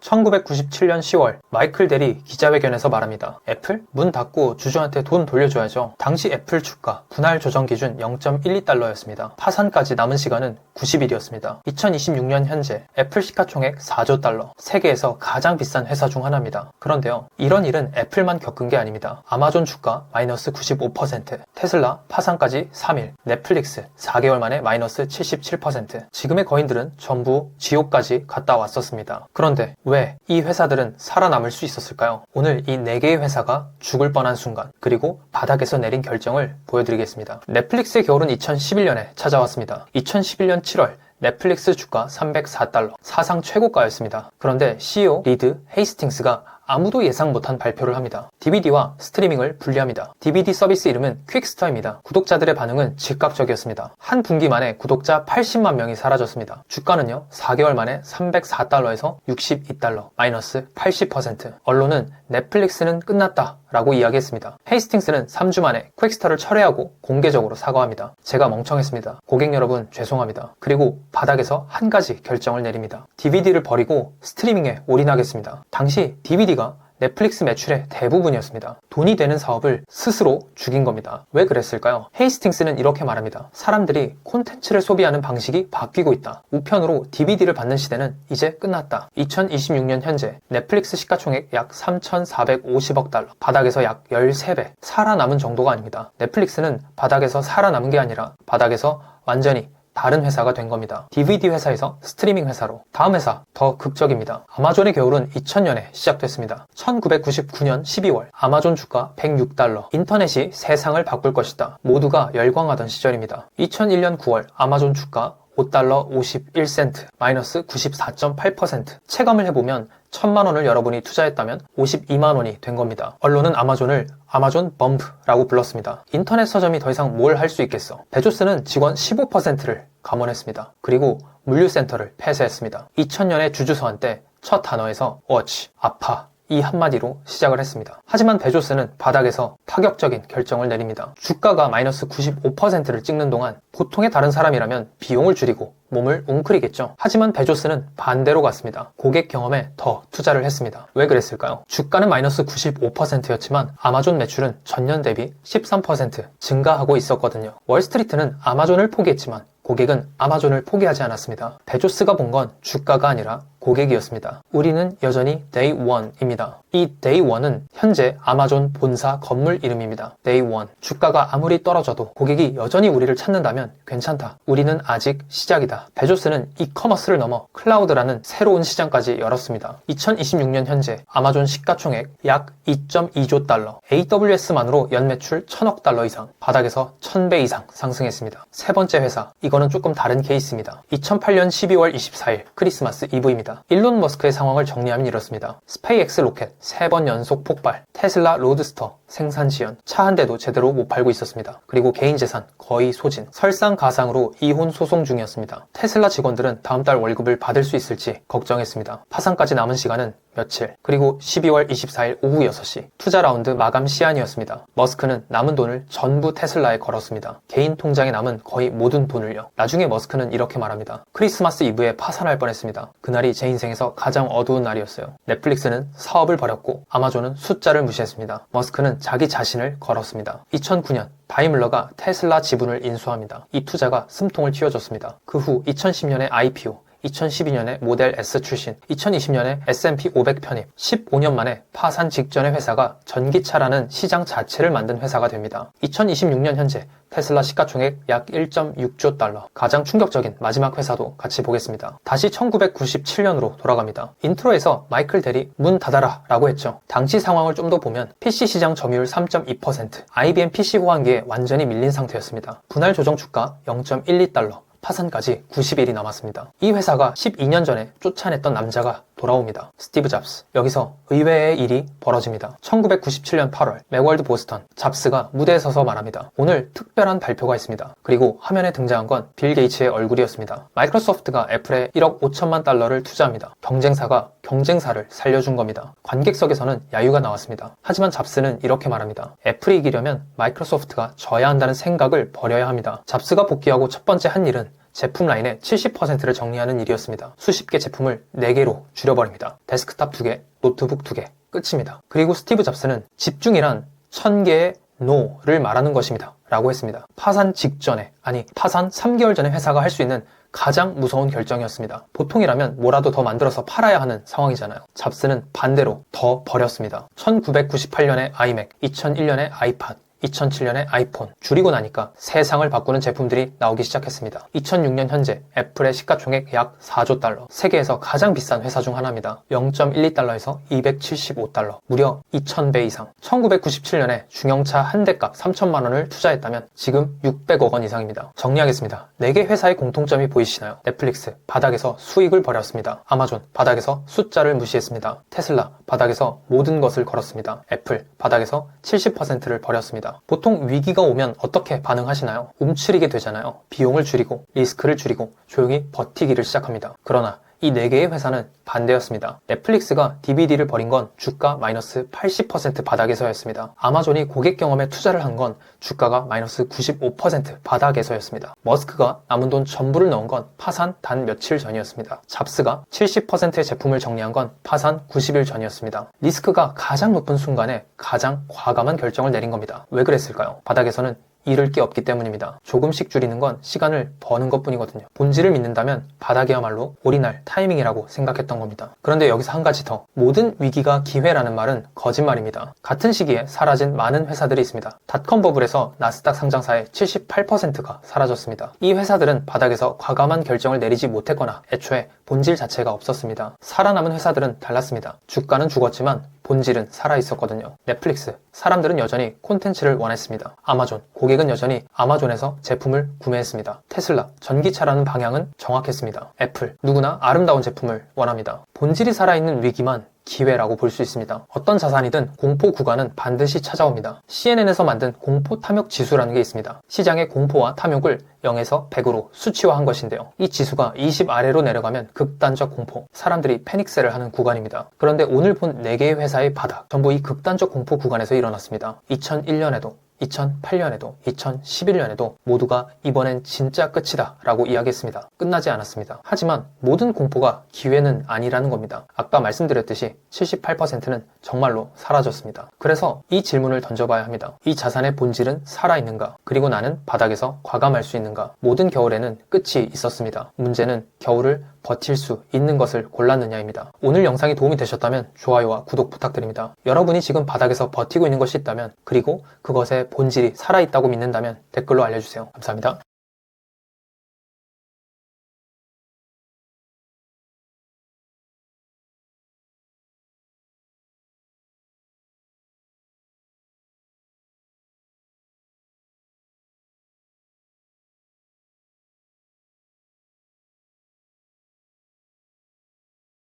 1997년 10월 마이클 델이 기자회견에서 말합니다. 애플? 문 닫고 주주한테 돈 돌려줘야죠. 당시 애플 주가 분할 조정 기준 0.12달러였습니다. 파산까지 남은 시간은 90일이었습니다. 2026년 현재 애플 시가총액 4조 달러, 세계에서 가장 비싼 회사 중 하나입니다. 그런데요, 이런 일은 애플만 겪은 게 아닙니다. 아마존 주가 마이너스 95%, 테슬라 파산까지 3일, 넷플릭스 4개월 만에 마이너스 77%, 지금의 거인들은 전부 지옥까지 갔다 왔었습니다. 그런데 왜 이 회사들은 살아남을 수 있었을까요? 오늘 이 4개의 회사가 죽을 뻔한 순간, 그리고 바닥에서 내린 결정을 보여드리겠습니다. 넷플릭스의 겨울은 2011년에 찾아왔습니다. 2011년 7월 넷플릭스 주가 304달러, 사상 최고가였습니다. 그런데 CEO 리드 헤이스팅스가 아무도 예상 못한 발표를 합니다. DVD와 스트리밍을 분리합니다. DVD 서비스 이름은 퀵스터입니다. 구독자들의 반응은 즉각적이었습니다. 한 분기 만에 구독자 80만 명이 사라졌습니다. 주가는요, 4개월 만에 304달러에서 62달러, 마이너스 80%. 언론은 넷플릭스는 끝났다 라고 이야기했습니다. 헤이스팅스는 3주 만에 퀵스터를 철회하고 공개적으로 사과합니다. 제가 멍청했습니다. 고객 여러분 죄송합니다. 그리고 바닥에서 한 가지 결정을 내립니다. DVD를 버리고 스트리밍에 올인하겠습니다. 당시 DVD가 넷플릭스 매출의 대부분이었습니다. 돈이 되는 사업을 스스로 죽인 겁니다. 왜 그랬을까요? 헤이스팅스는 이렇게 말합니다. 사람들이 콘텐츠를 소비하는 방식이 바뀌고 있다. 우편으로 DVD를 받는 시대는 이제 끝났다. 2026년 현재 넷플릭스 시가총액 약 3,450억 달러, 바닥에서 약 13배, 살아남은 정도가 아닙니다. 넷플릭스는 바닥에서 살아남은 게 아니라 바닥에서 완전히 다른 회사가 된 겁니다. DVD 회사에서 스트리밍 회사로. 다음 회사 더 극적입니다. 아마존의 겨울은 2000년에 시작됐습니다. 1999년 12월 아마존 주가 106달러, 인터넷이 세상을 바꿀 것이다. 모두가 열광하던 시절입니다. 2001년 9월 아마존 주가 5달러 51센트, 마이너스 94.8%. 체감을 해보면 1000만 원을 여러분이 투자했다면 52만 원이 된 겁니다. 언론은 아마존을 아마존 범프라고 불렀습니다. 인터넷 서점이 더 이상 뭘 할 수 있겠어. 베조스는 직원 15%를 감원했습니다. 그리고 물류센터를 폐쇄했습니다. 2000년의 주주서한 때 첫 단어에서 watch, 아파, 이 한마디로 시작을 했습니다. 하지만 베조스는 바닥에서 파격적인 결정을 내립니다. 주가가 마이너스 95%를 찍는 동안 보통의 다른 사람이라면 비용을 줄이고 몸을 웅크리겠죠. 하지만 베조스는 반대로 갔습니다. 고객 경험에 더 투자를 했습니다. 왜 그랬을까요? 주가는 마이너스 95%였지만 아마존 매출은 전년 대비 13% 증가하고 있었거든요. 월스트리트는 아마존을 포기했지만 고객은 아마존을 포기하지 않았습니다. 베조스가 본 건 주가가 아니라 고객이었습니다. 우리는 여전히 Day One입니다. 이 Day One은 현재 아마존 본사 건물 이름입니다. Day One. 주가가 아무리 떨어져도 고객이 여전히 우리를 찾는다면 괜찮다. 우리는 아직 시작이다. 베조스는 이커머스를 넘어 클라우드라는 새로운 시장까지 열었습니다. 2026년 현재 아마존 시가총액 약 2.2조 달러, AWS만으로 연매출 1000억 달러 이상, 바닥에서 1000배 이상 상승했습니다. 세 번째 회사, 이거는 조금 다른 케이스입니다. 2008년 12월 24일 크리스마스 이브입니다. 일론 머스크의 상황을 정리하면 이렇습니다. 스페이X 로켓 3번 연속 폭발, 테슬라 로드스터 생산 지연, 차 한 대도 제대로 못 팔고 있었습니다. 그리고 개인 재산 거의 소진, 설상가상으로 이혼 소송 중이었습니다. 테슬라 직원들은 다음 달 월급을 받을 수 있을지 걱정했습니다. 파산까지 남은 시간은 며칠, 그리고 12월 24일 오후 6시 투자 라운드 마감 시한이었습니다. 머스크는 남은 돈을 전부 테슬라에 걸었습니다. 개인 통장에 남은 거의 모든 돈을요. 나중에 머스크는 이렇게 말합니다. 크리스마스 이브에 파산할 뻔했습니다. 그날이 제 인생에서 가장 어두운 날이었어요. 넷플릭스는 사업을 버렸고 아마존은 숫자를 무시했습니다. 머스크는 자기 자신을 걸었습니다. 2009년 다이밀러가 테슬라 지분을 인수합니다. 이 투자가 숨통을 틔워줬습니다. 그 후 2010년에 IPO, 2012년에 모델 S 출신, 2020년에 S&P 500 편입, 15년 만에 파산 직전의 회사가 전기차라는 시장 자체를 만든 회사가 됩니다. 2026년 현재 테슬라 시가총액 약 1.6조 달러. 가장 충격적인 마지막 회사도 같이 보겠습니다. 다시 1997년으로 돌아갑니다. 인트로에서 마이클 델이 문 닫아라 라고 했죠. 당시 상황을 좀 더 보면 PC 시장 점유율 3.2%, IBM PC 호환기에 완전히 밀린 상태였습니다. 분할 조정 주가 0.12달러. 파산까지 90일이 남았습니다. 이 회사가 12년 전에 쫓아냈던 남자가 돌아옵니다. 스티브 잡스. 여기서 의외의 일이 벌어집니다. 1997년 8월 맥월드 보스턴, 잡스가 무대에 서서 말합니다. 오늘 특별한 발표가 있습니다. 그리고 화면에 등장한 건 빌 게이츠의 얼굴이었습니다. 마이크로소프트가 애플에 1억 5천만 달러를 투자합니다. 경쟁사가 경쟁사를 살려준 겁니다. 관객석에서는 야유가 나왔습니다. 하지만 잡스는 이렇게 말합니다. 애플이 이기려면 마이크로소프트가 져야 한다는 생각을 버려야 합니다. 잡스가 복귀하고 첫 번째 한 일은 제품 라인의 70%를 정리하는 일이었습니다. 수십 개 제품을 4개로 줄여버립니다. 데스크탑 2개, 노트북 2개, 끝입니다. 그리고 스티브 잡스는 집중이란 1000개의 NO를 말하는 것입니다. 라고 했습니다. 파산 직전에, 아니 파산 3개월 전에 회사가 할 수 있는 가장 무서운 결정이었습니다. 보통이라면 뭐라도 더 만들어서 팔아야 하는 상황이잖아요. 잡스는 반대로 더 버렸습니다. 1998년에 아이맥, 2001년에 아이팟, 2007년에 아이폰, 줄이고 나니까 세상을 바꾸는 제품들이 나오기 시작했습니다. 2006년 현재 애플의 시가총액 약 4조 달러, 세계에서 가장 비싼 회사 중 하나입니다. 0.12달러에서 275달러, 무려 2000배 이상. 1997년에 중형차 한 대값 3천만 원을 투자했다면 지금 600억 원 이상입니다. 정리하겠습니다. 4개 회사의 공통점이 보이시나요? 넷플릭스, 바닥에서 수익을 벌였습니다. 아마존, 바닥에서 숫자를 무시했습니다. 테슬라, 바닥에서 모든 것을 걸었습니다. 애플, 바닥에서 70%를 버렸습니다. 보통 위기가 오면 어떻게 반응하시나요? 움츠리게 되잖아요. 비용을 줄이고 리스크를 줄이고 조용히 버티기를 시작합니다. 그러나 이 4개의 회사는 반대였습니다. 넷플릭스가 DVD를 버린 건 주가 마이너스 80% 바닥에서였습니다. 아마존이 고객 경험에 투자를 한 건 주가가 마이너스 95% 바닥에서였습니다. 머스크가 남은 돈 전부를 넣은 건 파산 단 며칠 전이었습니다. 잡스가 70%의 제품을 정리한 건 파산 90일 전이었습니다. 리스크가 가장 높은 순간에 가장 과감한 결정을 내린 겁니다. 왜 그랬을까요? 바닥에서는 잃을 게 없기 때문입니다. 조금씩 줄이는 건 시간을 버는 것 뿐이거든요. 본질을 믿는다면 바닥이야말로 올인할 타이밍이라고 생각했던 겁니다. 그런데 여기서 한 가지 더. 모든 위기가 기회라는 말은 거짓말입니다. 같은 시기에 사라진 많은 회사들이 있습니다. 닷컴 버블에서 나스닥 상장사의 78%가 사라졌습니다. 이 회사들은 바닥에서 과감한 결정을 내리지 못했거나 애초에 본질 자체가 없었습니다. 살아남은 회사들은 달랐습니다. 주가는 죽었지만 본질은 살아있었거든요. 넷플릭스, 사람들은 여전히 콘텐츠를 원했습니다. 아마존, 고객은 여전히 아마존에서 제품을 구매했습니다. 테슬라, 전기차라는 방향은 정확했습니다. 애플, 누구나 아름다운 제품을 원합니다. 본질이 살아있는 위기만 기회라고 볼 수 있습니다. 어떤 자산이든 공포 구간은 반드시 찾아옵니다. CNN에서 만든 공포 탐욕 지수라는 게 있습니다. 시장의 공포와 탐욕을 0에서 100으로 수치화한 것인데요. 이 지수가 20 아래로 내려가면 극단적 공포, 사람들이 패닉셀을 하는 구간입니다. 그런데 오늘 본 4개의 회사의 바닥, 전부 이 극단적 공포 구간에서 일어났습니다. 2001년에도 2008년에도 2011년에도 모두가 이번엔 진짜 끝이다 라고 이야기했습니다. 끝나지 않았습니다. 하지만 모든 공포가 기회는 아니라는 겁니다. 아까 말씀드렸듯이 78%는 정말로 사라졌습니다. 그래서 이 질문을 던져봐야 합니다. 이 자산의 본질은 살아있는가? 그리고 나는 바닥에서 과감할 수 있는가? 모든 겨울에는 끝이 있었습니다. 문제는 겨울을 버틸 수 있는 것을 골랐느냐입니다. 오늘 영상이 도움이 되셨다면 좋아요와 구독 부탁드립니다. 여러분이 지금 바닥에서 버티고 있는 것이 있다면, 그리고 그것의 본질이 살아있다고 믿는다면 댓글로 알려주세요. 감사합니다.